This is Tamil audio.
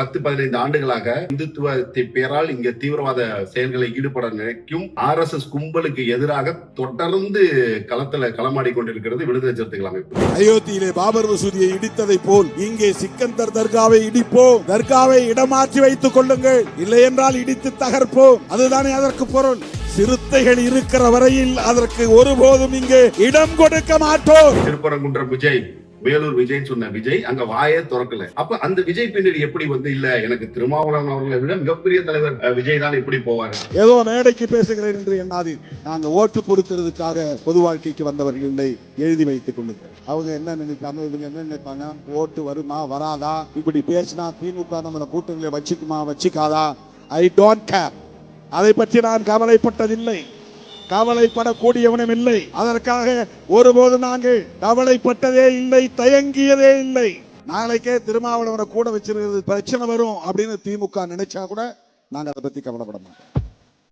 10-15 ஆண்டுகளாக இந்துத்துவத்தை பேரால் இங்க தீவிரவாத செயல்களை ஈடுபட நினைக்கும் RSS கும்பலுக்கு எதிராக தொடர்ந்து களமாடி கொண்டிருக்கிறது விடுதலை சிறுத்தைகள் அமைப்பு. அயோத்தியிலே பாபர் மசூதியை இடித்ததை போல் இங்கே சிக்கந்தர் தர்காவை இடிப்போம், தர்காவை இடமாற்றி வைத்துக் கொள்ளுங்கள், இல்லை என்றால் இடித்து தகர்ப்போம். அதுதானே அதற்கு பொருள். சிறுத்தைகள் இருக்கிற வரையில் அதற்கு ஒருபோதும் இங்கே இடம் கொடுக்க மாட்டோம். திருப்பரங்குன்றம் விஜய், வேலூர் விஜய் சொன்ன விஜய் அங்க வாயே திறக்கல. அப்ப அந்த விஜய் பின்னாடி எப்படி இல்ல எனக்கு திருமாவளவன் அவர்களை விட மிகப்பெரிய தலைவர் விஜய் தான் இப்படி போவாரு. ஏதோ மேடைக்கு பேசுகிறேன் என்று எண்ணாது. நாங்க ஓட்டு கொடுக்கிறதுக்காக பொது வாழ்க்கைக்கு வந்தவர்களை எழுதி வைத்துக் கொள்ளுங்க. அவங்க என்ன நினைப்பாங்க, இவங்க என்ன நினைப்பாங்க, ஓட்டு வருமா வராதா, இப்படி பேசினா திமுக நம்மள கூட்டங்களை வச்சுக்குமா வச்சுக்காதா, ஐ டோன்ட் கேர். அதை பற்றி நான் கவலைப்பட்டதில்லை, கவலைப்படக்கூடியவனும் இல்லை. அதற்காக ஒருபோது நாங்கள் கவலைப்பட்டதே இல்லை, தயங்கியதே இல்லை. நாளைக்கே திருமாவளவனை கூட வச்சிருக்கிறது பிரச்சனை வரும் அப்படின்னு திமுக நினைச்சா கூட நாங்கள் அதை பத்தி கவலைப்பட மாட்டோம்.